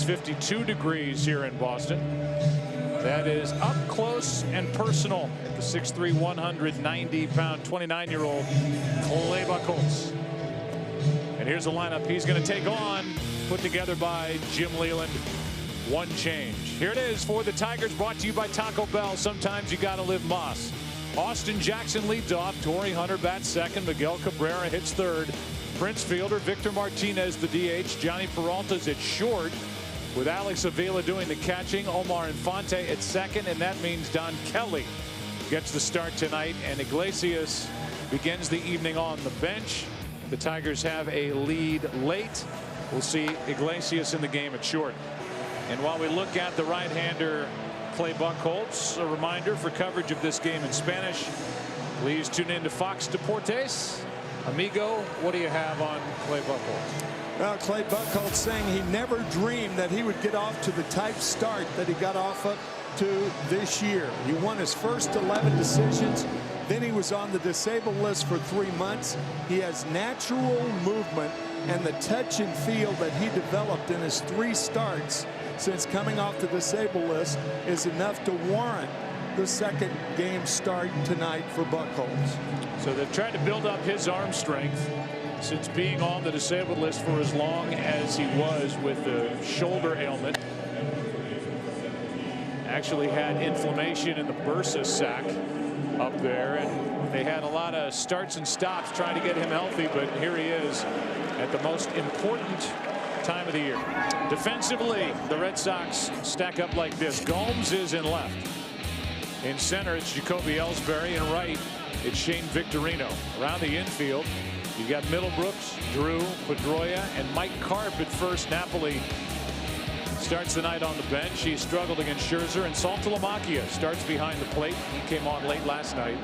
It's 52 degrees here in Boston. That is up close and personal at the 6'3", 190-pound, 29-year-old Clay Buchholz. And here's the lineup he's going to take on, put together by Jim Leland. One change. Here it is for the Tigers, brought to you by Taco Bell. Sometimes you got to live Moss. Austin Jackson leads off. Torrey Hunter bats second. Miguel Cabrera hits third. Prince fielder. Victor Martinez the DH. Johnny Peralta's at short, with Alex Avila doing the catching. Omar Infante at second, and that means Don Kelly gets the start tonight, and Iglesias begins the evening on the bench. The Tigers have a lead late. We'll see Iglesias in the game at short. And while we look at the right-hander Clay Buchholz, a reminder for coverage of this game in Spanish, please tune in to Fox Deportes. Amigo, what do you have on Clay Buchholz? Well, Clay Buchholz saying he never dreamed that he would get off to the type start that he got off of to this year. He won his first 11 decisions. Then he was on the disabled list for 3 months. He has natural movement, and the touch and feel that he developed in his 3 starts since coming off the disabled list is enough to warrant the second game start tonight for Buchholz. So they've tried to build up his arm strength since being on the disabled list for as long as he was with the shoulder ailment. Actually had inflammation in the bursa sac up there, and they had a lot of starts and stops trying to get him healthy, but here he is at the most important time of the year. Defensively, the Red Sox stack up like this. Gomes is in left. In center, it's Jacoby Ellsbury. In right, it's Shane Victorino. Around the infield, you've got Middlebrooks, Drew, Pedroia, and Mike Carp at first. Napoli starts the night on the bench. He struggled against Scherzer, and Saltalamacchia starts behind the plate. He came on late last night.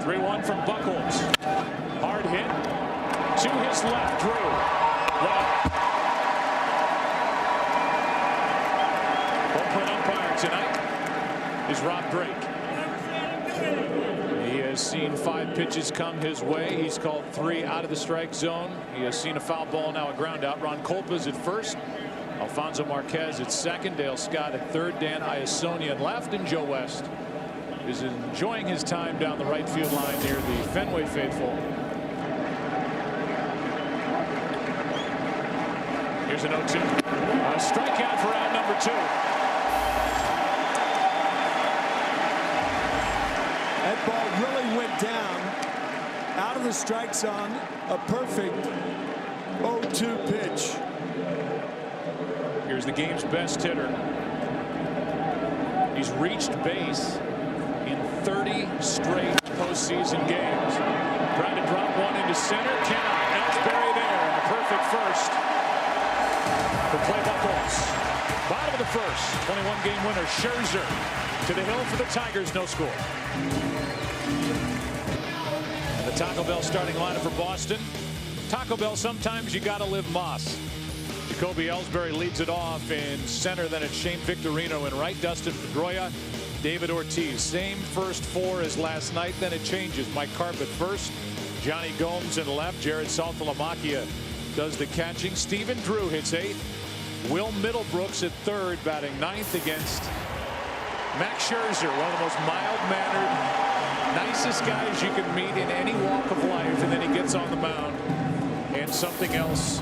3-1 from Buchholz. Hard hit. To his left, Drew. Home umpire tonight is Rob Drake. He has seen 5 pitches come his way. He's called 3 out of the strike zone. He has seen a foul ball, now a ground out. Ron Kolpa's at first. Alfonso Marquez at second. Dale Scott at third. Dan Iassogna at left. And Joe West is enjoying his time down the right field line near the Fenway faithful. Here's an 0-2. A strikeout for out number 2. That ball really went down out of the strike zone. A perfect 0-2 pitch. Here's the game's best hitter. He's reached base in 30 straight postseason games. Trying to drop one into center. Cannot. Ellsbury there. And a perfect first for Clay Buchholz. Bottom of the first. 21-game winner Scherzer to the hill for the Tigers. No score. And the Taco Bell starting lineup for Boston. Taco Bell, sometimes you got to live Moss. Jacoby Ellsbury leads it off in center. Then it's Shane Victorino in right. Dustin Pedroia, David Ortiz. Same first 4 as last night. Then it changes. Mike Carp at first. Johnny Gomes in left. Jared Saltalamacchia does the catching. Stephen Drew hits 8th. Will Middlebrooks at third, batting 9th against Max Scherzer, one of the most mild-mannered, nicest guys you can meet in any walk of life, and then he gets on the mound and something else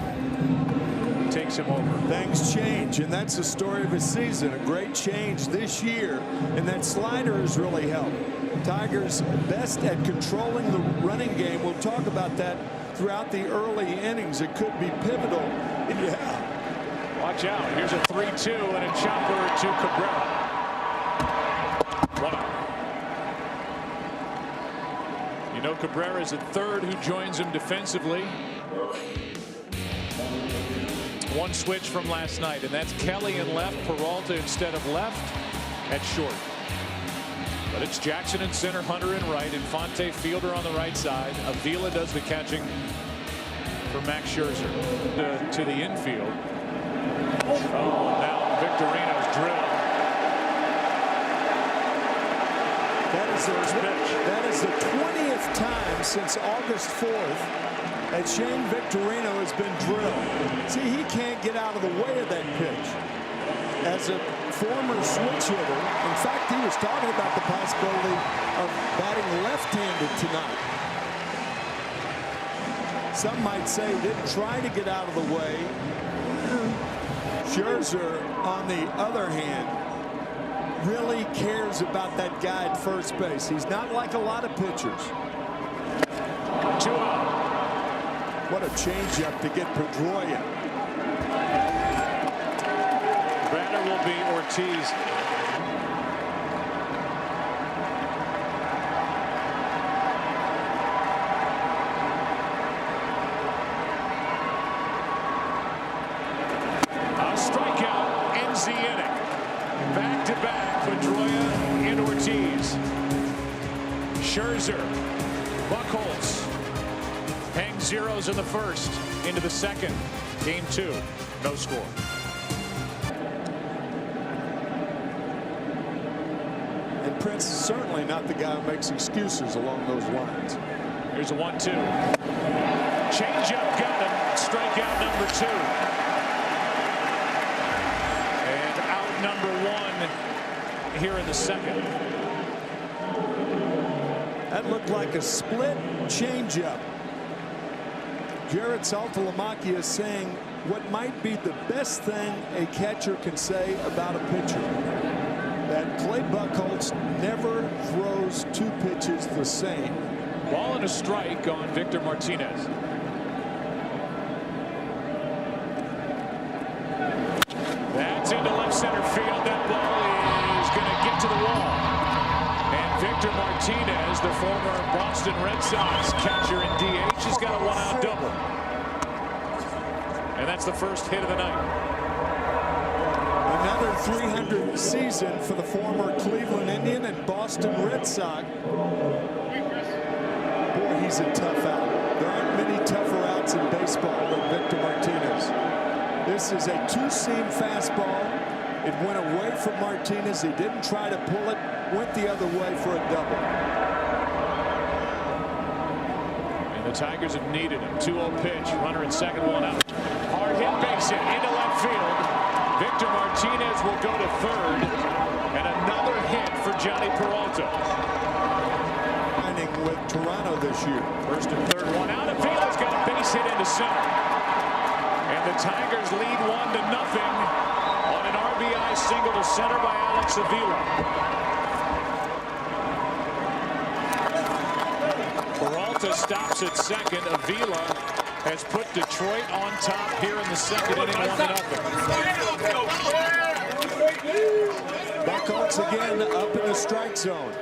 takes him over. Things change, and that's the story of his season. A great change this year, and that slider has really helped. Tigers best at controlling the running game. We'll talk about that throughout the early innings. It could be pivotal. Yeah. Watch out. Here's a 3-2 and a chopper to Cabrera. 1 out. You know, Cabrera's at third, who joins him defensively. One switch from last night, and that's Kelly in left, Peralta instead of left at short. But it's Jackson in center, Hunter in right, Infante fielder on the right side. Avila does the catching for Max Scherzer to the infield. Oh, now Victorino's drill. That is the 20th time since August 4th And Shane Victorino has been drilled. See, he can't get out of the way of that pitch. As a former switch hitter, in fact, he was talking about the possibility of batting left-handed tonight. Some might say he didn't try to get out of the way. Scherzer, on the other hand, really cares about that guy at first base. He's not like a lot of pitchers. 2 out. What a changeup to get Pedroia. Batter will be Ortiz. A strikeout ends the inning. Back-to-back, Pedroia and Ortiz. Scherzer, Buchholz. Hang zeros in the first, into the second. Game 2, no score. And Prince is certainly not the guy who makes excuses along those lines. Here's a 1-2. Changeup got him. Strikeout number 2. And out number 1 here in the second. That looked like a split changeup. Jared Saltalamacchia is saying what might be the best thing a catcher can say about a pitcher. That Clay Buchholz never throws 2 pitches the same. Ball and a strike on Victor Martinez. That's into left center field. That ball is going to get to the wall. And Victor Martinez, the former Boston Red Sox catcher in DH, has got a 1-out double. And that's the first hit of the night. Another 300 season for the former Cleveland Indian and Boston Red Sox. Boy, he's a tough out. There aren't many tougher outs in baseball than Victor Martinez. This is a 2-seam fastball. It went away from Martinez. He didn't try to pull it. Went the other way for a double. And the Tigers have needed him. 2-0 pitch. Runner at second, 1 out. Hard hit, base hit into left field. Victor Martinez will go to third. And another hit for Johnny Peralta. Signing with Toronto this year. First and third, 1 out. Avila's got a base hit into center. And the Tigers lead 1-0 on an RBI single to center by Alex Avila. Peralta stops at second. Avila has put Detroit on top here in the second inning, 1-0. Buchholz again up in the strike zone.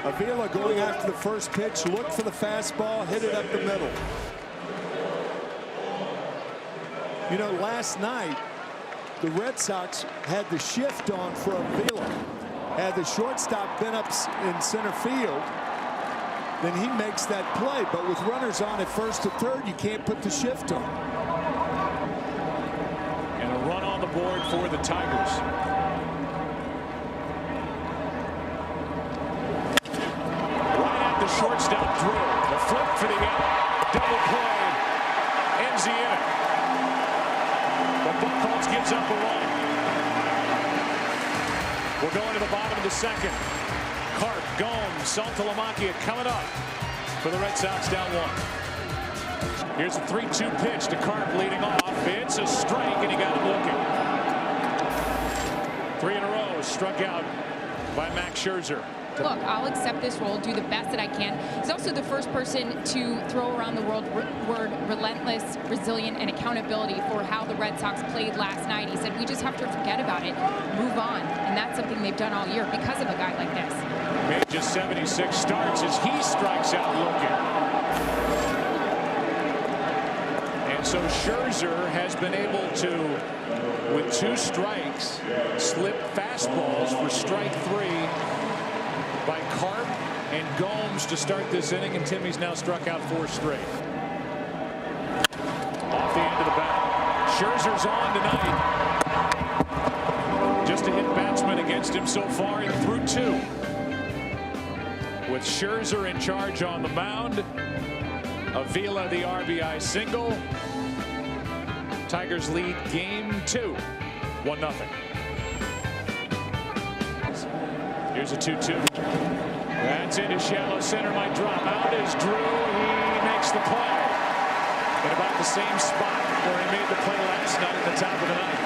Avila going after the first pitch. Look for the fastball. Hit it up the middle. You know, last night the Red Sox had the shift on for Avila. Had the shortstop been up in center field, then he makes that play. But with runners on at first to third, you can't put the shift on. And a run on the board for the Tigers. Right at the shortstop drill. The flip for the out. Double play ends the inning. But Buchholz gives up a run. We're going to the bottom of the second. Carp, Gomes, Saltalamacchia coming up for the Red Sox down 1. Here's a 3-2 pitch to Carp leading off. It's a strike, and he got him looking. 3 in a row, struck out by Max Scherzer. Look, I'll accept this role, do the best that I can. He's also the first person to throw around the word relentless, resilient, and accountability for how the Red Sox played last night. He said, we just have to forget about it, move on. And that's something they've done all year because of a guy like this. Made just 76 starts as he strikes out looking. And so Scherzer has been able to, with 2 strikes, slip fastballs for strike 3 by Carp and Gomes to start this inning, and Timmy's now struck out 4 straight. Off the end of the bat. Scherzer's on tonight. Just a hit batsman against him so far and through 2. With Scherzer in charge on the mound, Avila the RBI single. Tigers lead game 2, 1-0. Here's a 2-2. That's into shallow center. Might drop. Out is Drew. He makes the play in about the same spot where he made the play last night at the top of the ninth.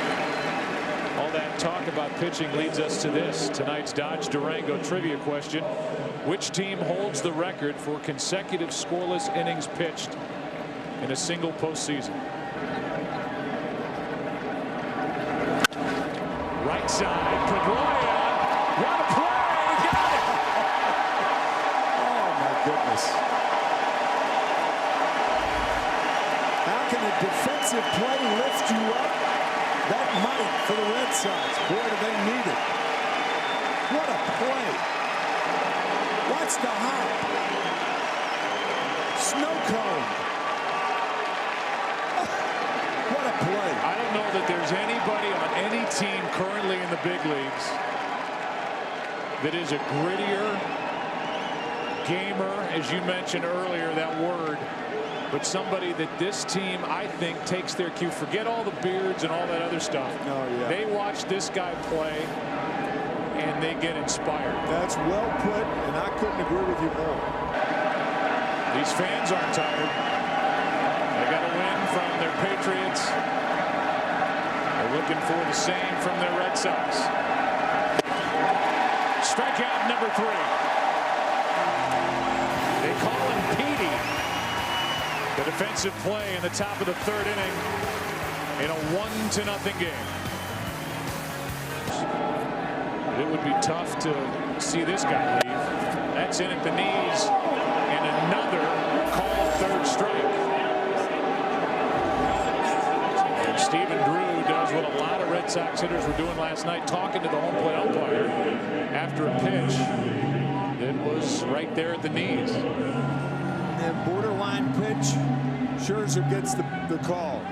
All that talk about pitching leads us to this. Tonight's Dodge Durango trivia question. Which team holds the record for consecutive scoreless innings pitched in a single postseason? Right side, Pedroia. What a play! He got it! Oh my goodness. How can a defensive play lift you up? That might for the Red Sox. Boy, do they need it. What a play. Watch the hop. Snow cone. What a play. I don't know that there's anybody on any team currently in the big leagues that is a grittier gamer, as you mentioned earlier, that word, but somebody that this team, I think, takes their cue. Forget all the beards and all that other stuff. Oh, yeah. They watch this guy play and they get inspired. That's well put, and I couldn't agree with you more. These fans aren't tired. They got a win from their Patriots. They're looking for the same from their Red Sox. Strikeout number 3. They call him Petey. The defensive play in the top of the 3rd inning in a 1-0 game. It would be tough to see this guy leave. That's in at the knees, and another called 3rd strike. And Stephen Drew does what a lot of Red Sox hitters were doing last night, talking to the home plate umpire after a pitch that was right there at the knees. And borderline pitch, Scherzer gets the call.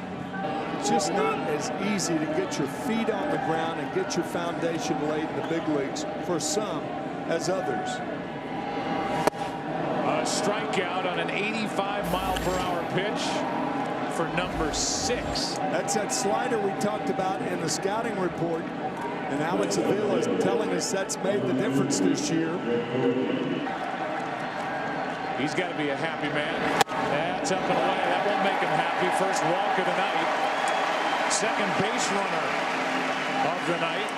It's just not as easy to get your feet on the ground and get your foundation laid in the big leagues for some as others. A strikeout on an 85-mile-per-hour pitch for number 6. That's that slider we talked about in the scouting report, and Alex Avila is telling us that's made the difference this year. He's got to be a happy man. That's up and away. That won't make him happy. First walk of the night. Second base runner of the night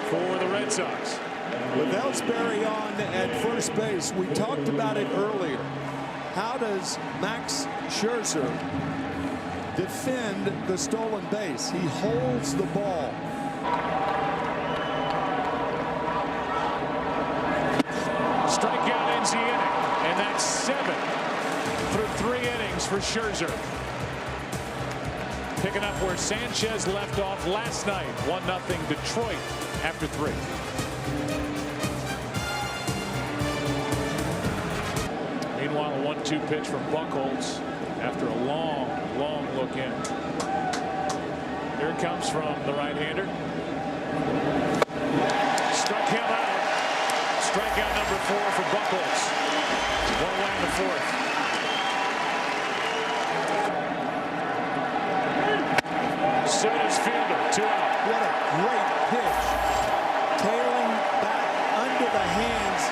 for the Red Sox. With Ellsbury on at first base, we talked about it earlier. How does Max Scherzer defend the stolen base? He holds the ball. Strikeout ends the inning, and that's 7 through 3 innings for Scherzer. Picking up where Sanchez left off last night. 1-0 Detroit after 3. Meanwhile, a 1-2 pitch from Buchholz after a long look in. Here it comes from the right-hander. Struck him out. Strikeout number 4 for Buchholz. 1 away in the 4th. Soto's fielder, 2 out. What a great pitch. Tailing back under the hands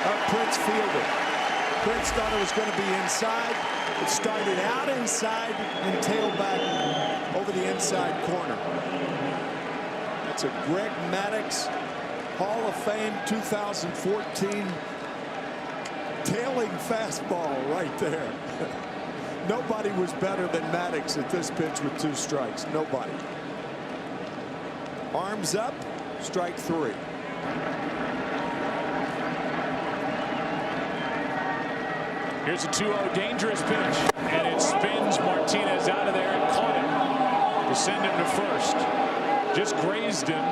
of Prince Fielder. Prince thought it was going to be inside. It started out inside and tailed back over the inside corner. That's a Greg Maddux Hall of Fame 2014 tailing fastball right there. Nobody was better than Maddux at this pitch with 2 strikes. Nobody. Arms up, strike 3. Here's a 2-0 dangerous pitch, and it spins Martinez out of there and caught him to send him to first. Just grazed him,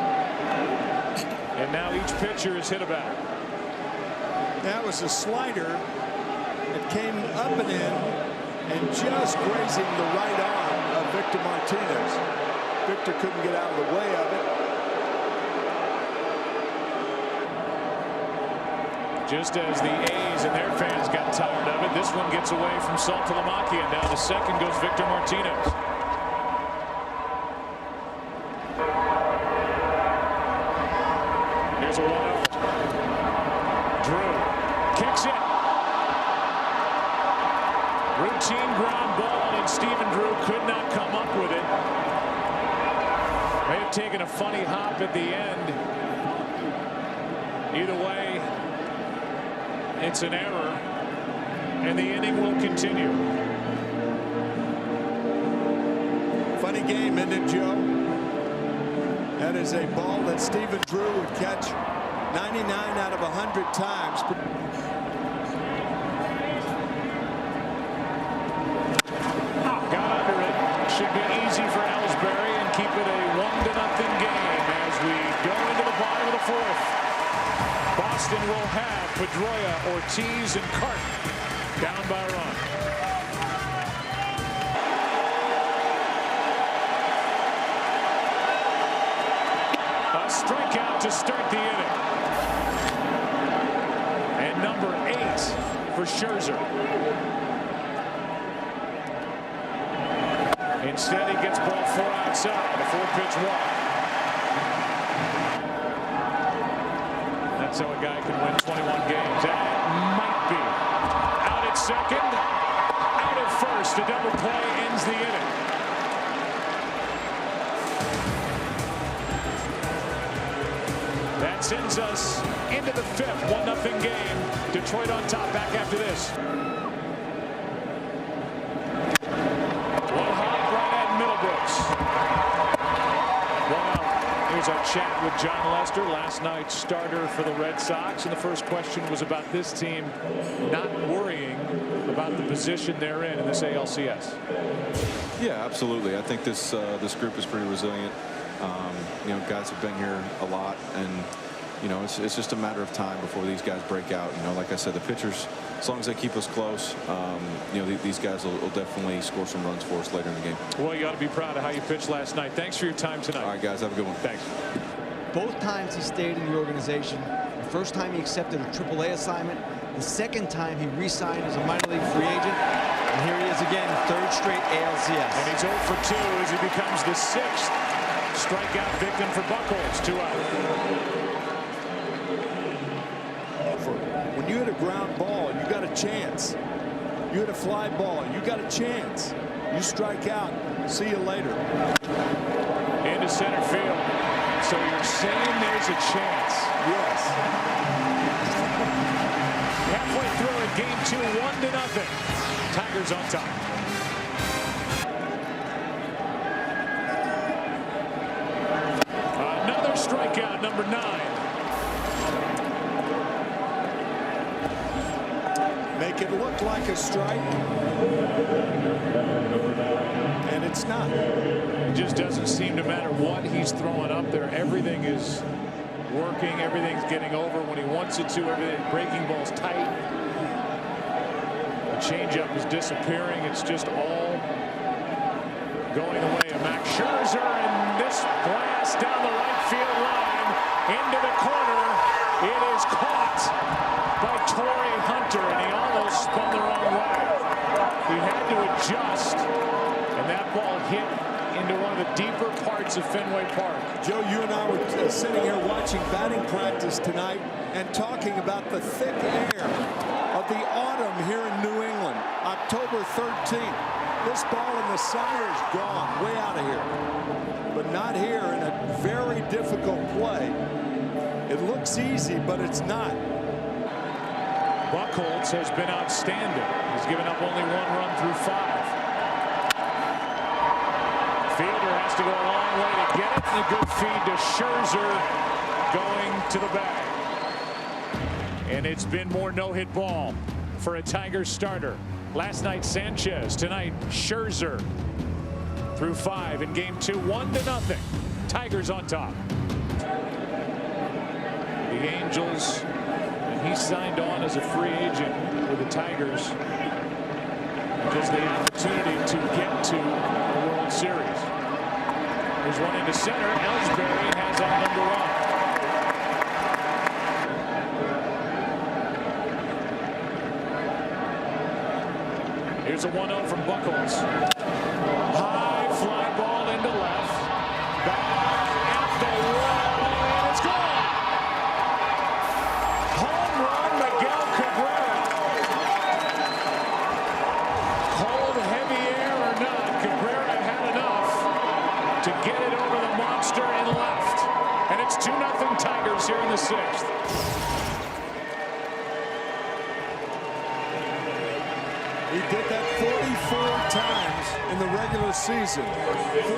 and now each pitcher has hit a batter. That was a slider that came up and in and just grazing the right arm of Victor Martinez. Victor couldn't get out of the way of it. Just as the A's and their fans got tired of it, this one gets away from Saltalamacchia, and down to second goes Victor Martinez. Here's a 1-0. Drew kicks it. Routine ground ball, and Stephen Drew could not come up with it. May have taken a funny hop at the end. Either way, it's an error, and the inning will continue. Funny game, isn't it, Joe? That is a ball that Stephen Drew would catch 99 out of 100 times. Got under it. Should be easy for Ellsbury and keep it a 1-0 game as we go into the bottom of the fourth. Boston will have Pedroia, Ortiz, and Carton down by a run. A strikeout to start the inning. And number 8 for Scherzer. Instead, he gets ball 4 outside. A 4-pitch walk. That's how a guy can win 21 games. That might be. Out at second. Out at first. A double play ends the inning. That sends us into the 5th. 1-0 game. Detroit on top. Back after this. Here's our chat with John Lester, last night's starter for the Red Sox, and the first question was about this team not worrying about the position they're in this ALCS. Yeah, absolutely. I think this group is pretty resilient. You know, guys have been here a lot, and you know, it's just a matter of time before these guys break out. You know, like I said, the pitchers, as long as they keep us close, you know, these guys will definitely score some runs for us later in the game. Well, you ought to be proud of how you pitched last night. Thanks for your time tonight. All right, guys, have a good one. Thanks. Both times he stayed in the organization. The first time he accepted a AAA assignment. The second time he re-signed as a minor league free agent. And here he is again, 3rd straight ALCS. And he's 0 for 2 as he becomes the 6th strikeout victim for Buchholz. 2 out. When you hit a ground ball, you got a chance. You hit a fly ball, you got a chance. You strike out, see you later. Into center field. So you're saying there's a chance? Yes. Halfway through it, game 2, 1-0. Tigers on top. Another strikeout, number 9. Make it look like a strike, and it's not. It just doesn't seem to matter what he's throwing up there. Everything is working. Everything's getting over when he wants it to. Everything, breaking ball's tight. The changeup is disappearing. It's just all going the way of Max Scherzer, and this blast down the right field line into the corner. It is caught by Torrey Hunter, and he almost spun the wrong way. He had to adjust, and that ball hit into one of the deeper parts of Fenway Park. Joe, you and I were sitting here watching batting practice tonight and talking about the thick air of the autumn here in New England. October 13th. This ball in the summer is gone, way out of here. But not here in a very difficult play. It looks easy, but it's not. Buchholz has been outstanding. He's given up only 1 run through 5. Fielder has to go a long way to get it. And a good feed to Scherzer going to the bag. And it's been more no-hit ball for a Tigers starter. Last night Sanchez, tonight Scherzer through 5 in game 2, 1-0. Tigers on top. The Angels, and he signed on as a free agent with the Tigers because the opportunity to get to the World Series. There's one into center. Ellsbury has on number 1. Here's a 1-0 from Buckles. High fly ball into left. Back at the wall, and it's gone. Home run, Miguel Cabrera. Cold, heavy air or not, Cabrera had enough to get it over the monster and left. And it's 2-0 Tigers here in the 6th. He did that 44 times in the regular season.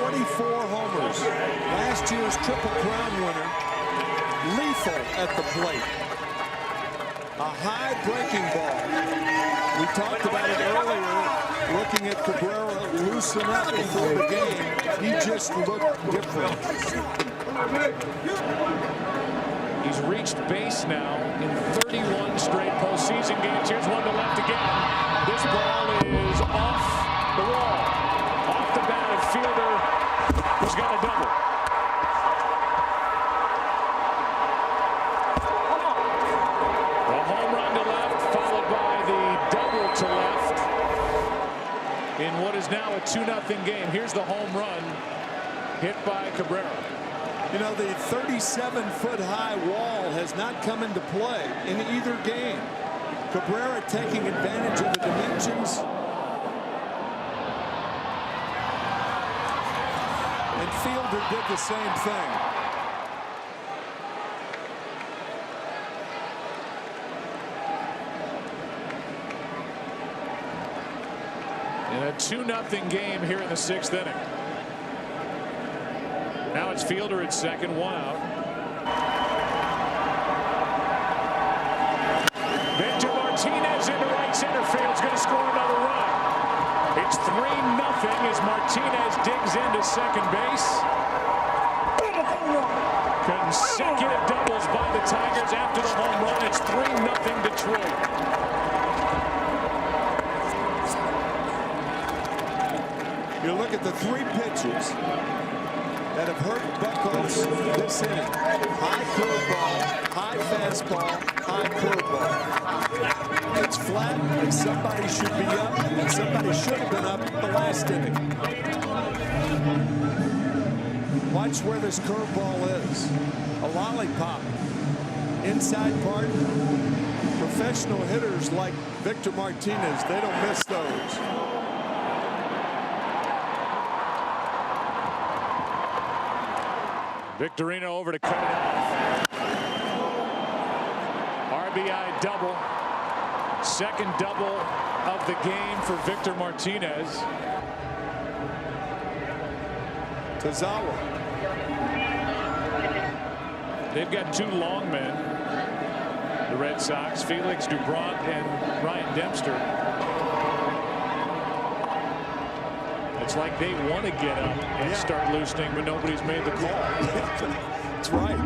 44 homers. Last year's Triple Crown winner. Lethal at the plate. A high breaking ball. We talked about it earlier, looking at Cabrera loosen up before the game. He just looked different. He's reached base now in 31 straight postseason games. Here's one to left again. This ball is off the wall. Off the bat, a fielder who's got a double. The home run to left, followed by the double to left in what is now a 2-0 game. Here's the home run hit by Cabrera. You know, the 37-foot-high wall has not come into play in either game. Cabrera taking advantage of the dimensions. And Fielder did the same thing. In a 2-0 game here in the 6th inning. Now it's Fielder at second, 1 out. Victor Martinez into right center field is going to score another run. It's 3-0 as Martinez digs into second base. Consecutive doubles by the Tigers after the home run. It's 3-0 Detroit. You look at the 3 pitches that have hurt Buckles this inning. High curveball, high fastball, high curveball. It's flat, and somebody should be up, and somebody should have been up the last inning. Watch where this curveball is. A lollipop. Inside part. Professional hitters like Victor Martinez, they don't miss those. Victorino over to cut it off. RBI double. Second double of the game for Victor Martinez. Tazawa. They've got 2 long men. The Red Sox, Felix Dubront and Ryan Dempster. It's like they want to get up and start loosening, but nobody's made the call. That's right.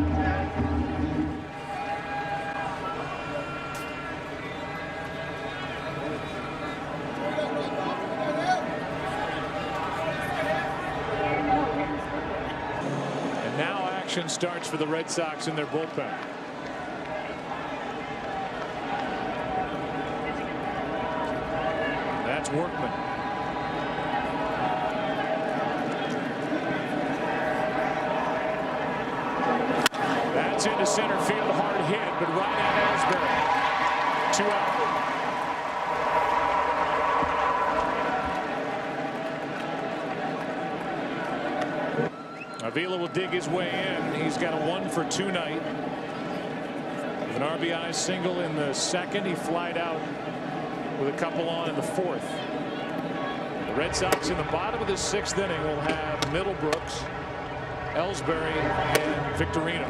And now action starts for the Red Sox in their bullpen. That's Workman. That's into center field, hard hit, but right at Ellsbury. 2 out. Avila will dig his way in. He's got a 1-for-2 night. With an RBI single in the 2nd, he flied out with a couple on in the 4th. The Red Sox in the bottom of the 6th inning will have Middlebrooks, Ellsbury, and Victorino.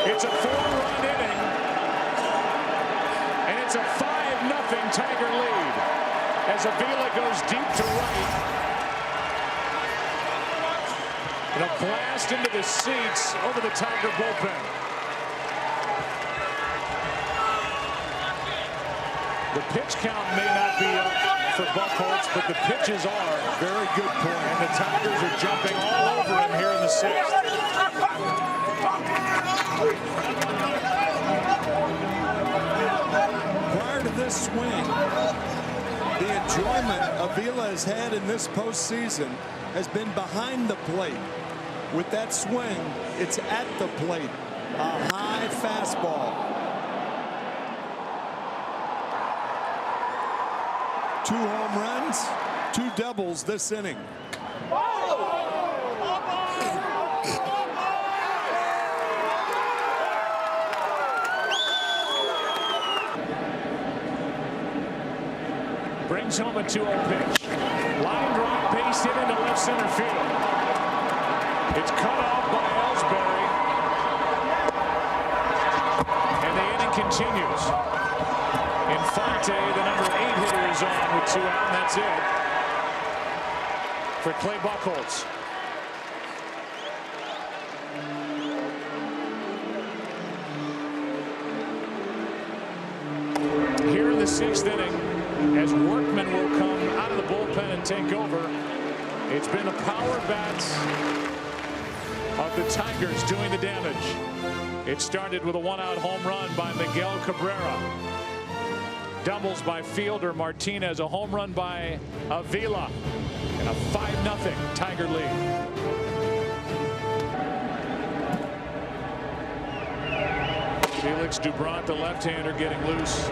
It's a 4-run inning, and it's a 5-0 Tiger lead as as Avila goes deep to right. And a blast into the seats over the Tiger bullpen. The pitch count may not be up for Buchholz, but the pitches are. Very good point. And the Tigers are jumping all over him here in the 6th. Prior to this swing, the enjoyment Avila has had in this postseason has been behind the plate. With that swing, it's at the plate. A high fastball. 2 home runs, 2 doubles this inning. Brings home a 2-0 pitch. Line drive, base hit into left center field. It's cut off by Ellsbury. And the inning continues. Infante, the number 8 hitter, is on with 2 out, and that's it for Clay Buchholz. Here in the 6th inning, as Workman will come out of the bullpen and take over, it's been the power bats of the Tigers doing the damage. It started with a 1-out home run by Miguel Cabrera. Doubles by fielder Martinez, a home run by Avila, and a 5-0 Tiger lead. Felix Doubront, the left-hander, getting loose.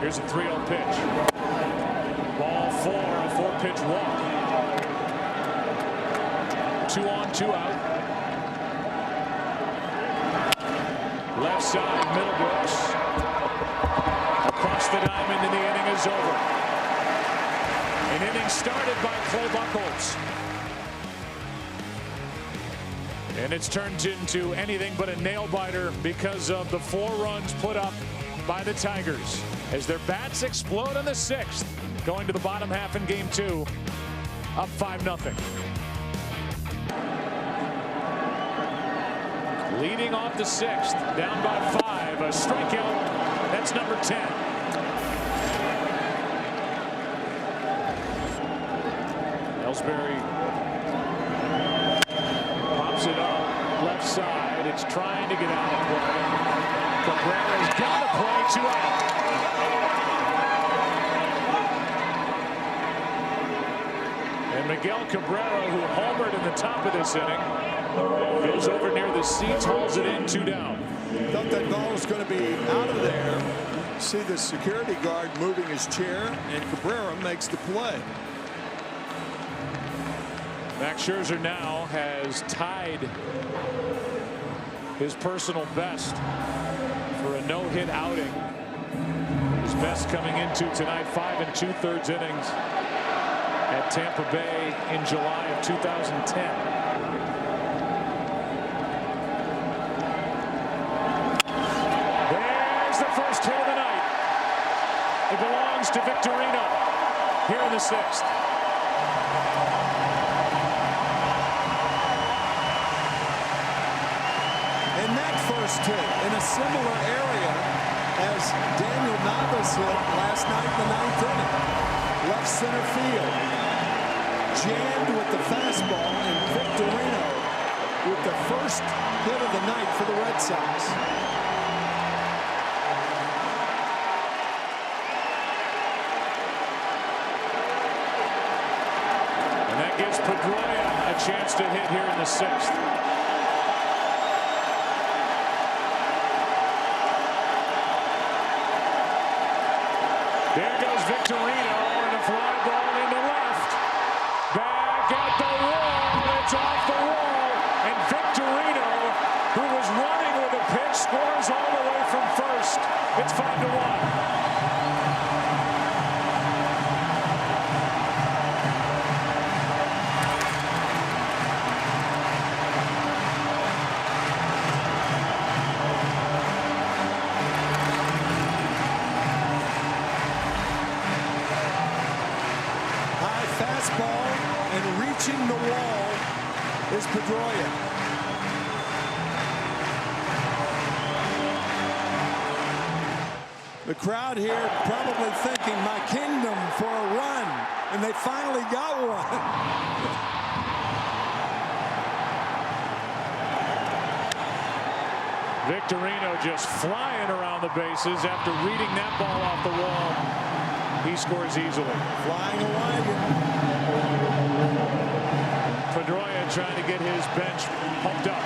Here's a 3-0 pitch. Ball 4, a 4-pitch walk. 2 on, 2 out. Left side, Middlebrooks. Across the diamond, and the inning is over. An inning started by Clay Buchholz. And it's turned into anything but a nail-biter because of the 4 runs put up by the Tigers. As their bats explode in the 6th, going to the bottom half in Game 2, up 5-0. Leading off the 6th, down by 5, a strikeout. That's number 10. Ellsbury pops it up, left side. It's trying to get out of play. Cabrera's got to play, 2 out. And Miguel Cabrera, who homered in the top of this inning, goes over near the seats, hauls it in, 2 down. Thought that ball was going to be out of there. See the security guard moving his chair, and Cabrera makes the play. Max Scherzer now has tied his personal best for a no-hit outing. His best coming into tonight, 5 2/3 innings at Tampa Bay in July of 2010. There's the first hit of the night. It belongs to Victorino here in the 6th. And that first hit in a similar area as Daniel Navas hit last night in the 9th inning. Left center field. Jammed with the fastball, and Victorino with the first hit of the night for the Red Sox. And that gives Pedroia a chance to hit here in the 6th. There goes Victorino, and a fly ball into left. Back at the wall. It's off the wall. And Victorino, who was running with a pitch, scores all the way from first. It's 5-1. approaching the wall is Pedroia. The crowd here probably thinking, my kingdom for a run, and they finally got one. Victorino just flying around the bases after reading that ball off the wall. He scores easily. Flying a wagon. Pedroia trying to get his bench pumped up.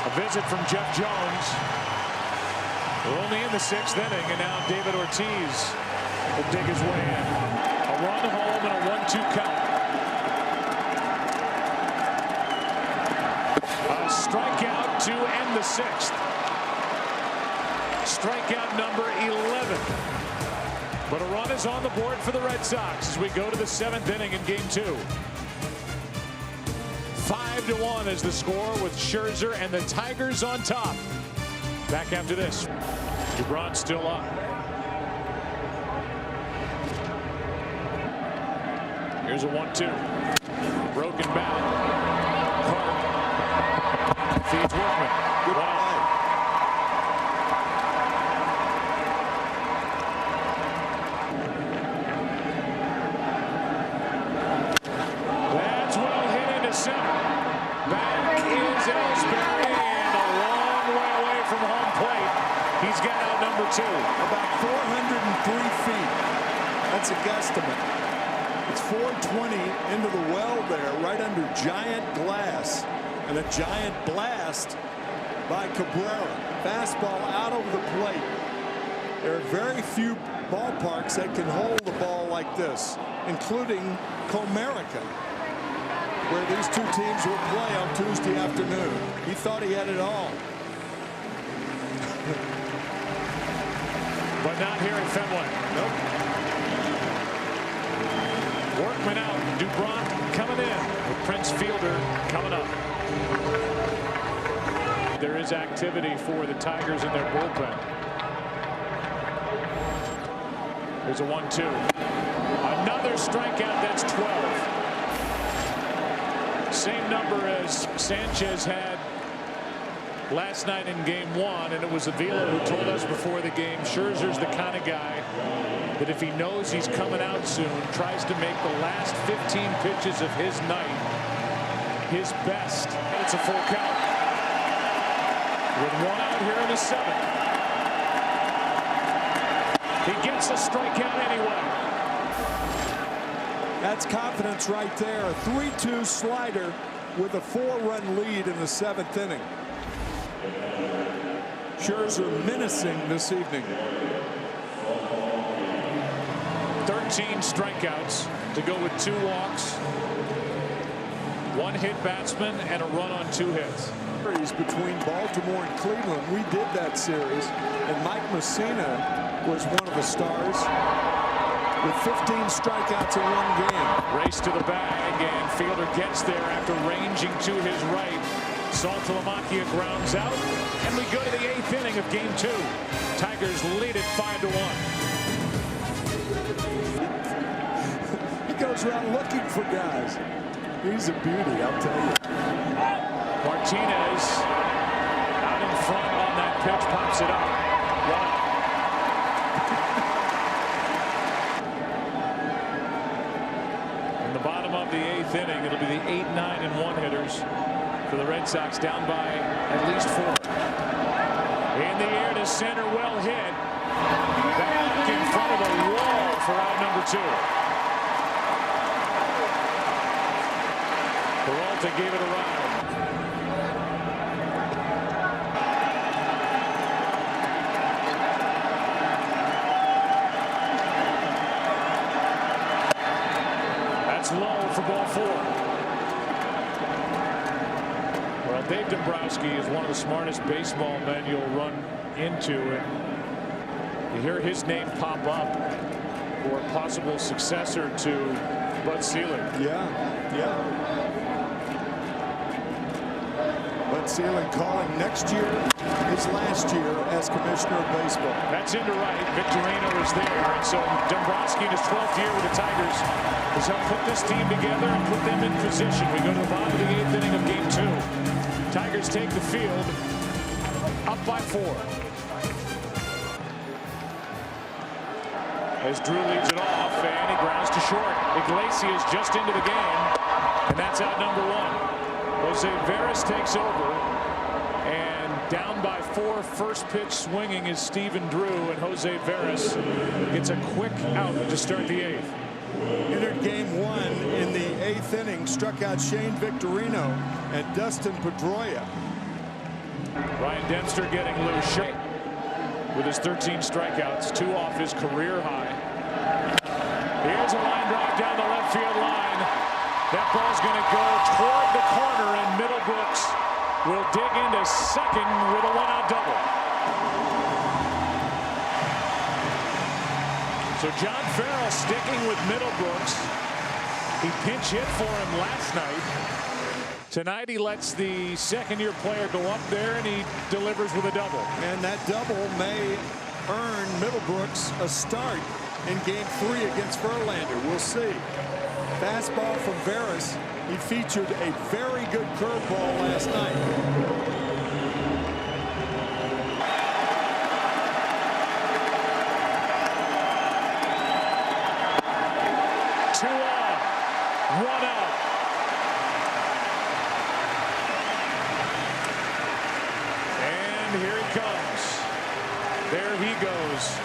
A visit from Jeff Jones. We're only in the 6th inning, and now David Ortiz will dig his way in. A run home and a 1-2 count. A strikeout to end the 6th. Strikeout number 11. But a run is on the board for the Red Sox as we go to the 7th inning in Game 2. 5-1 is the score with Scherzer and the Tigers on top. Back after this. DeBron still up. Here's a 1-2. Broken bat. Clark feeds Workman. Good play. That's well hit into center. Back is Ellsbury, and a long way away from home plate. He's got out number 2. About 403 feet. That's a guesstimate. It's 420 into the well there, right under giant glass. And a giant blast by Cabrera. Fastball out over the plate. There are very few ballparks that can hold the ball like this, including Comerica, where these two teams will play on Tuesday afternoon. He thought he had it all. But not here at Fenway. Nope. Workman out. DuBron coming in with Prince Fielder coming up. There is activity for the Tigers in their bullpen. There's a 1-2. Another strikeout. That's 12. Same number as Sanchez had last night in Game 1, and it was Avila who told us before the game Scherzer's the kind of guy that if he knows he's coming out soon, tries to make the last 15 pitches of his night his best. It's a full count with 1 out here in the 7th. He gets a strikeout anyway. That's confidence right there. A 3-2 slider with a 4-run lead in the 7th inning. Scherzer menacing this evening. 13 strikeouts to go with 2 walks, 1 hit batsman, and a run on 2 hits. Between Baltimore and Cleveland, we did that series, and Mike Messina was one of the stars with 15 strikeouts in 1 game. Race to the bag, and Fielder gets there after ranging to his right. Saltalamacchia grounds out, and we go to the 8th inning of Game 2. Tigers lead it 5-1. He goes around looking for guys. He's a beauty, I'll tell you. Martinez out in front on that pitch, pops it up. 1 out. In the bottom of the 8th inning, it'll be the 8, 9, and 1 hitters for the Red Sox, down by at least 4. In the air to center, well hit. Back in front of the wall for out number 2. Peralta gave it a ride. That's low for ball 4. Well, Dave Dombrowski is one of the smartest baseball men you'll run into, and you hear his name pop up for a possible successor to Bud Selig. Yeah. But Bud Selig calling next year his last year as commissioner of baseball. That's into right. Victorino is there. And so Dombrowski in his 12th year with the Tigers has helped put this team together and put them in position. We go to the bottom of the 8th inning of game 2. Tigers take the field up by 4. As Drew leads it off, and he grounds to short. Iglesias just into the game, and that's out number 1. Jose Veras takes over, and down by 4, first pitch swinging is Stephen Drew, and Jose Veras gets a quick out to start the 8th. Entered game 1 in the 8th inning, struck out Shane Victorino and Dustin Pedroia. Ryan Dempster getting loose with his 13 strikeouts, 2 off his career high. Here's a line drive down the left field line. That ball's going to go toward the corner, and Middlebrooks will dig into second with a 1-out double. So John Farrell sticking with Middlebrooks. He pinch hit for him last night. Tonight he lets the second-year player go up there, and he delivers with a double. And that double may earn Middlebrooks a start in game 3 against Verlander. We'll see. Fastball from Veras. He featured a very good curveball last night. Two on, 1 out. And here he comes. There he goes.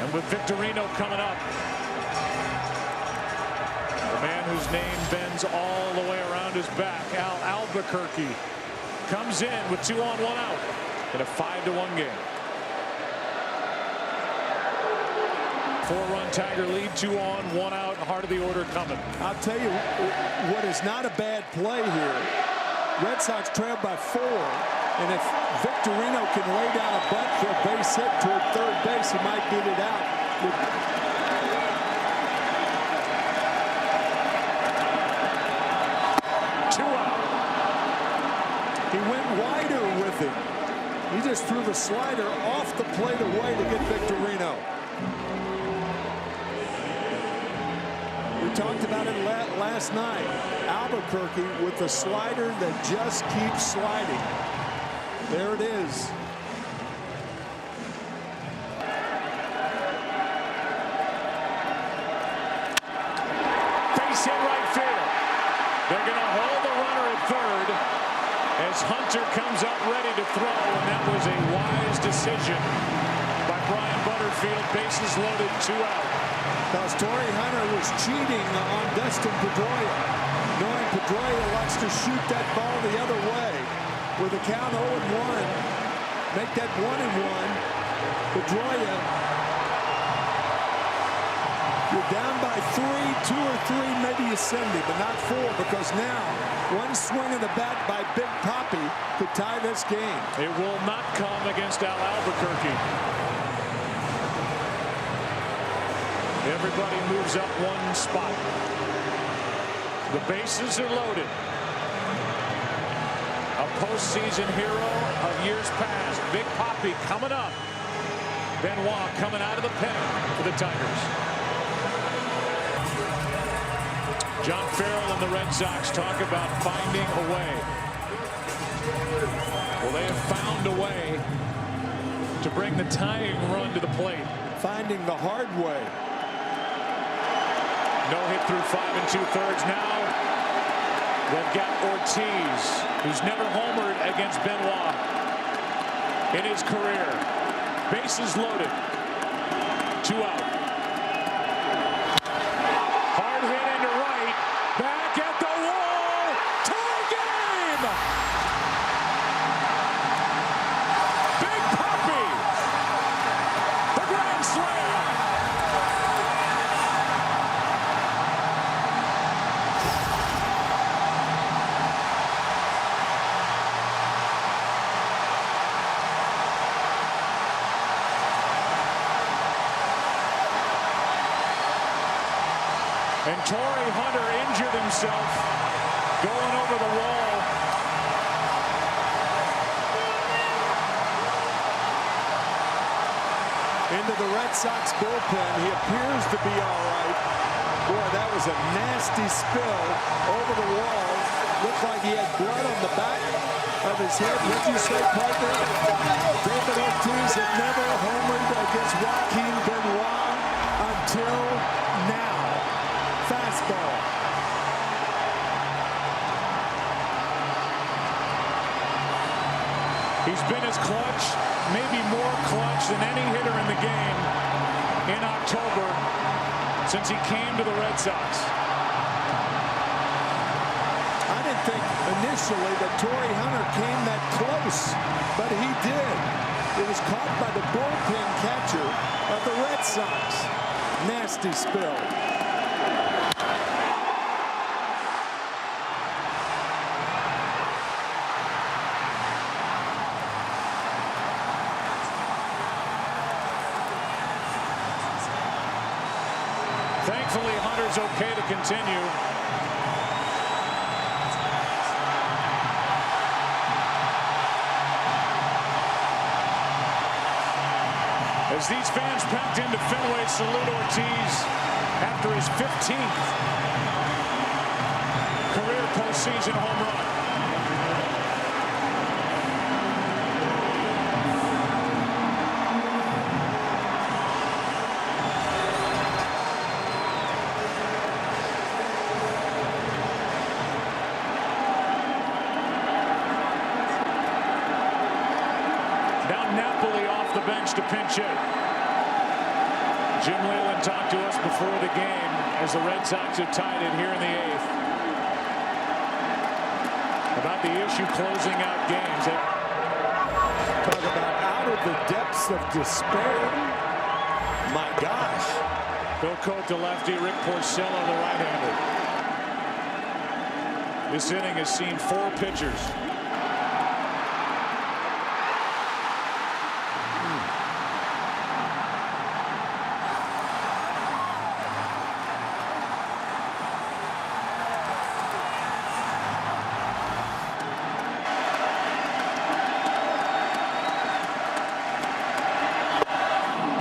And with Victorino coming up, the man whose name bends all the way around his back, Al Albuquerque, comes in with 2 on, 1 out in a 5-1 game. 4-run Tiger lead, 2 on, 1 out, heart of the order coming. I'll tell you what is not a bad play here. Red Sox trail by 4, and if Victorino can lay down a bunt for a base hit toward third base, he might get it out. 2 out. He went wider with him. He just threw the slider off the plate away to get Victorino. We talked about it last night. Albuquerque with the slider that just keeps sliding. There it is. Base hit right field. They're going to hold the runner at third as Hunter comes up ready to throw, and that was a wise decision by Brian Butterfield. Bases loaded, 2 out. Because Torrey Hunter was cheating on Dustin Pedroia, knowing Pedroia likes to shoot that ball the other way. With a count 0-1, make that 1-1. Pedroia, you're down by 3, 2 or 3, maybe you send it, but not 4, because now one swing of the bat by Big Papi could tie this game. It will not come against Al Albuquerque. Everybody moves up 1 spot. The bases are loaded. A postseason hero of years past. Big Papi coming up. Benoit coming out of the pen for the Tigers. John Farrell and the Red Sox talk about finding a way. Well, they have found a way to bring the tying run to the plate. Finding the hard way. No hit through 5 2/3. Now they've got Ortiz, who's never homered against Benoit in his career. Bases loaded. 2 out. Hard hit into right. Back at the wall. Tie game. Big Papi. The grand slam. And Torrey Hunter injured himself going over the wall. Into the Red Sox bullpen. He appears to be all right. Boy, that was a nasty spill over the wall. Looked like he had blood on the back of his head. What'd you say, partner? David Ortiz had never homered against Joaquin Benoit until now. Fastball. He's been as clutch, maybe more clutch than any hitter in the game in October since he came to the Red Sox. I didn't think initially that Torrey Hunter came that close, but he did. It was caught by the bullpen catcher of the Red Sox. Nasty spill. Thankfully, Hunter's okay to continue. As these fans packed into Fenway salute Ortiz after his 15th career postseason home run. Napoli off the bench to pinch hit. Jim Leyland talked to us before the game as the Red Sox have tied it here in the 8th about the issue closing out games. Talk about out of the depths of despair. My gosh. Bill Cote, the lefty, Rick Porcello, the right-hander. This inning has seen 4 pitchers.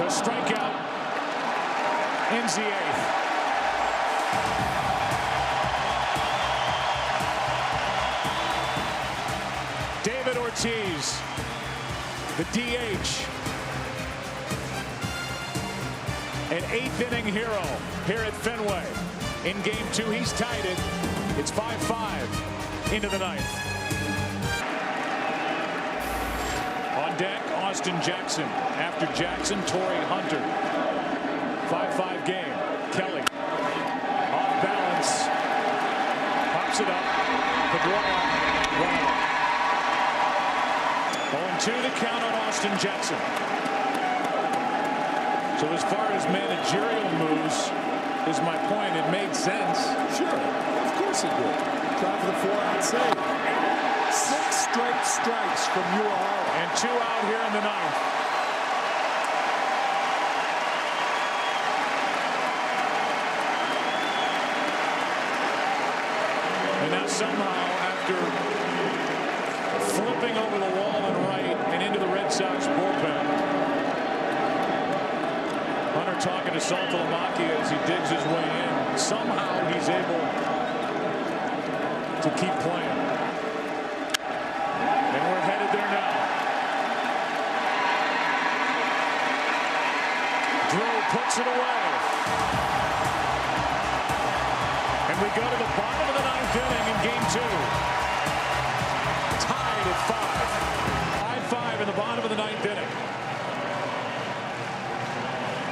Strikeout ends the 8th. David Ortiz, the DH, an 8th inning hero here at Fenway. In game 2, he's tied it. It's 5-5 into the 9th. On deck, Austin Jackson. After Jackson, Torrey Hunter. 5-5 game. Kelly off balance. Pops it up. Pedroia. 0-2 the count on Austin Jackson. So as far as managerial moves, is my point. It made sense. Sure. Of course it did. Try for the 4-out save. 6 straight strikes from Uehara. And 2 out here in the 9th. And now somehow, after flipping over the wall and right and into the Red Sox bullpen, Hunter talking to Saltalamacchia as he digs his way in. Somehow he's able to keep playing. And we're headed there now. Drew puts it away. And we go to the bottom of the 9th inning in game 2. Tied at 5. 5-5 in the bottom of the 9th inning.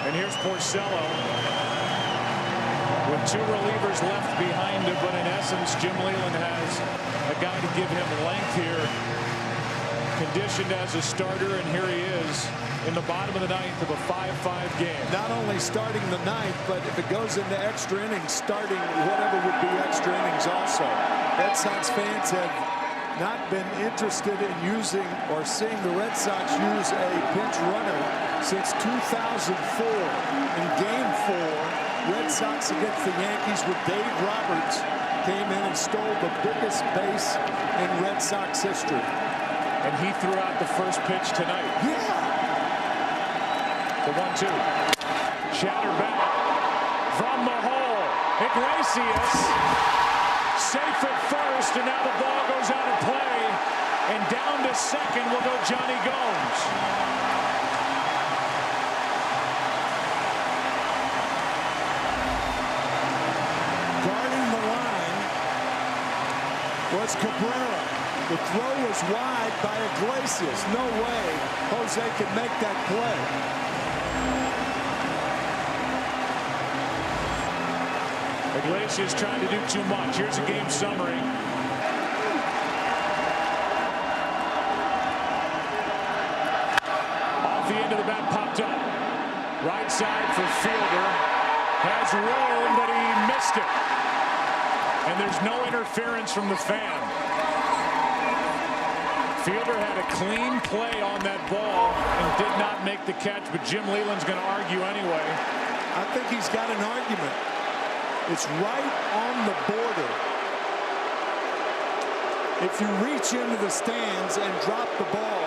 And here's Porcello with 2 relievers left behind him. But in essence, Jim Leyland has a guy to give him length here. Conditioned as a starter, and here he is in the bottom of the 9th of a 5-5 game. Not only starting the 9th, but if it goes into extra innings, starting whatever would be extra innings also. Red Sox fans have not been interested in using or seeing the Red Sox use a pinch runner since 2004. In game 4, Red Sox against the Yankees where Dave Roberts came in and stole the biggest base in Red Sox history. And he threw out the first pitch tonight. Yeah. The 1-2. Shatter back from the hole. Iglesias safe at first, and now the ball goes out of play. And down to second will go Johnny Gomes. Guarding the line was Cabrera. The throw was wide by Iglesias. No way Jose can make that play. Iglesias trying to do too much. Here's a game summary. Off the end of the bat, popped up. Right side for Fielder. Has room, but he missed it. And there's no interference from the fan. Fielder had a clean play on that ball and did not make the catch, but Jim Leyland's going to argue anyway. I think he's got an argument. It's right on the border. If you reach into the stands and drop the ball,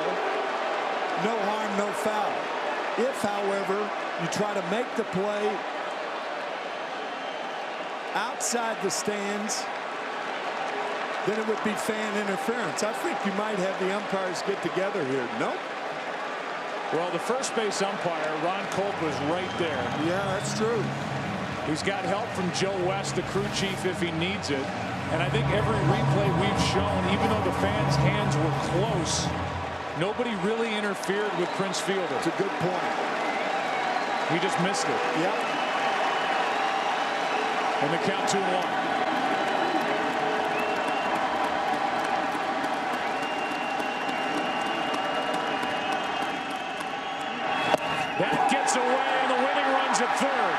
no harm, no foul. If, however, you try to make the play outside the stands, then it would be fan interference. I think you might have the umpires get together here. Nope. Well, the first base umpire, Ron Culp, was right there. Yeah, that's true. He's got help from Joe West, the crew chief, if he needs it. And I think every replay we've shown, even though the fans' hands were close, nobody really interfered with Prince Fielder. It's a good point. He just missed it. Yep. And the count 2-1. That gets away, and the winning run's at third.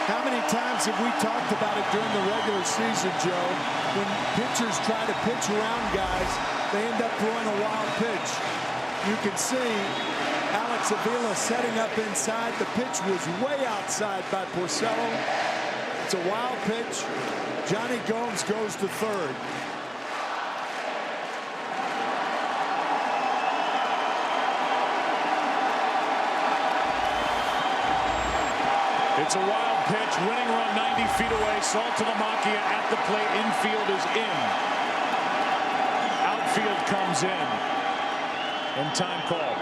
How many times have we talked about it during the regular season, Joe? When pitchers try to pitch around guys, they end up throwing a wild pitch. You can see Alex Avila setting up inside. The pitch was way outside by Porcello. It's a wild pitch. Johnny Gomes goes to third. It's a wild pitch, winning run 90 feet away. Saltalamacchia at the plate. Infield is in. Outfield comes in. And time called.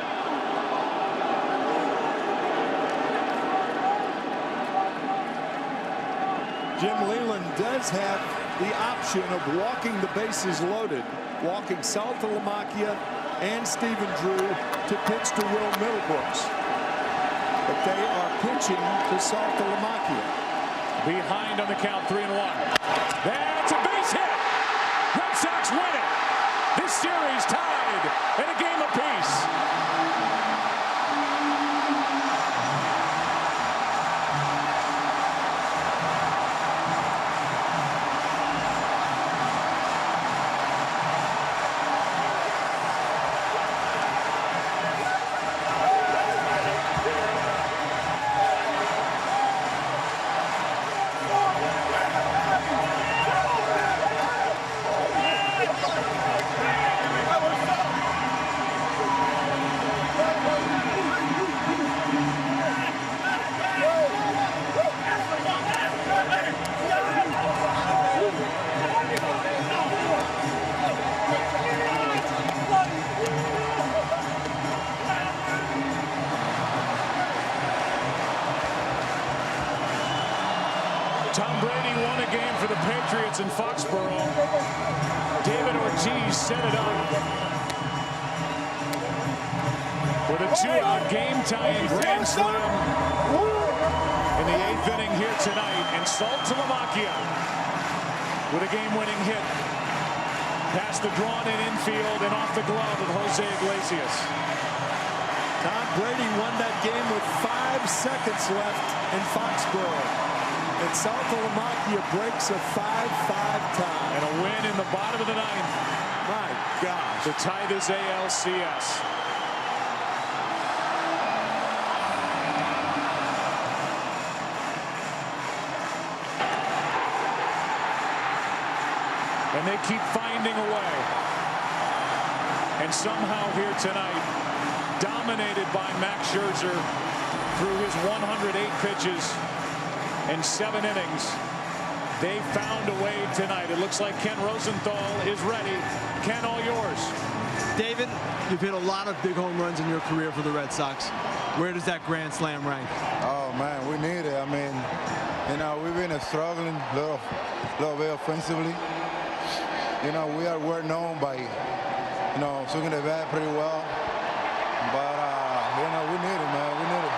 Jim Leyland does have the option of walking the bases loaded, walking Saltalamacchia and Stephen Drew to pitch to Will Middlebrooks. But they are pitching to Saltalamacchia. Behind on the count, 3-1. That's a base hit. Red Sox win it. This series tied in a game apiece. Tom Brady won a game for the Patriots in Foxborough. David Ortiz set it up with a 2-out game-tying grand slam in the 8th inning here tonight. And Saltalamacchia with a game-winning hit past the drawn-in infield and off the glove of Jose Iglesias. Tom Brady won that game with 5 seconds left in Foxborough. And Saltalamacchia breaks a 5-5 tie. And a win in the bottom of the 9th. My gosh. To tie this ALCS. And they keep finding a way. And somehow here tonight, dominated by Max Scherzer through his 108 pitches in 7 innings, they found a way tonight. It looks like Ken Rosenthal is ready. Ken, all yours. David, you've hit a lot of big home runs in your career for the Red Sox. Where does that grand slam rank? Oh, man, we need it. I mean, you know, we've been struggling a little bit offensively. You know, we're known by, you know, swinging the bat pretty well. But, you know, we need it, man. We need it.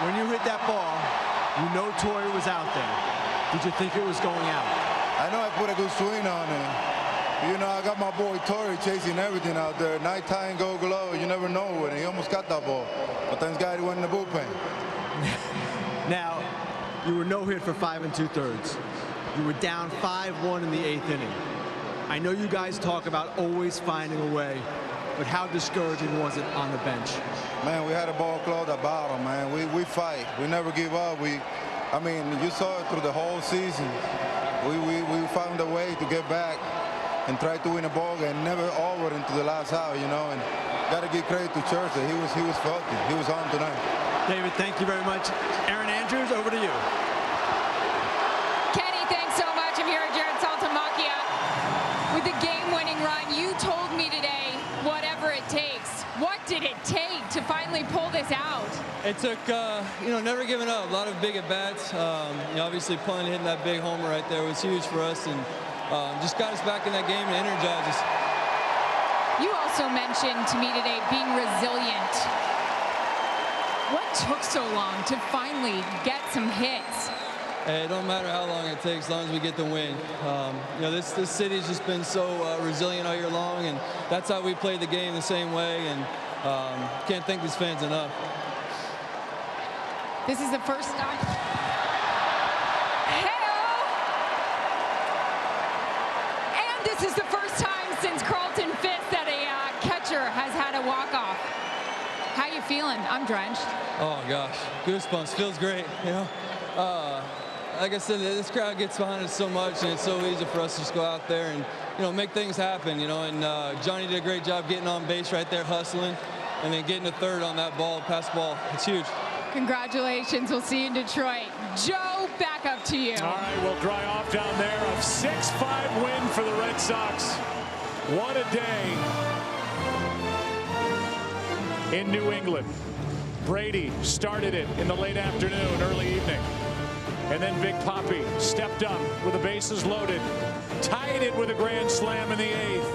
When you hit that ball, you know Torrey was out there. Did you think it was going out? I know I put a good swing on it. You know, I got my boy Torrey chasing everything out there. Nighttime, Gold Glove, you never know when he almost got that ball. But thanks God he went in the bullpen. Now, you were no hit for 5 2/3. You were down 5-1 in the 8th inning. I know you guys talk about always finding a way, but how discouraging was it on the bench? Man, we had a ball club at bottom, man. We fight. We never give up. I mean, you saw it through the whole season. We found a way to get back and try to win a ball game, never over into the last out, you know. And got to give credit to Scherzer. He was filthy. He was on tonight. David, thank you very much. Aaron Andrews, over to you. Kenny, thanks so much. I'm here at Jared Saltamacchia with the game-winning run. You told me today, whatever it takes. What did it take to finally pull this out? It took, you know, never giving up. A lot of big at-bats. You know, obviously, pulling hitting that big homer right there was huge for us, and just got us back in that game and energized us. You also mentioned to me today being resilient. What took so long to finally get some hits? Hey, it don't matter how long it takes, as long as we get the win. You know, this city's just been so resilient all year long, and that's how we play the game the same way, and can't thank these fans enough. This is the first time. And this is the first time since Carlton Fisk that a catcher has had a walk-off. How you feeling? I'm drenched. Oh gosh, goosebumps. Feels great. You know, like I said, this crowd gets behind us so much, and it's so easy for us to just go out there and, you know, make things happen. You know, and Johnny did a great job getting on base right there, hustling, and then getting a third on that ball, pass ball. It's huge. Congratulations. We'll see you in Detroit. Joe, back up to you. All right, we'll dry off down there. A 6-5 win for the Red Sox. What a day in New England. Brady started it in the late afternoon, early evening. And then Big Papi stepped up with the bases loaded, tied it with a grand slam in the 8th.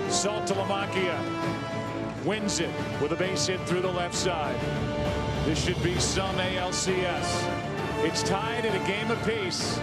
Saltamacchia wins it with a base hit through the left side. This should be some ALCS. It's tied at a game apiece.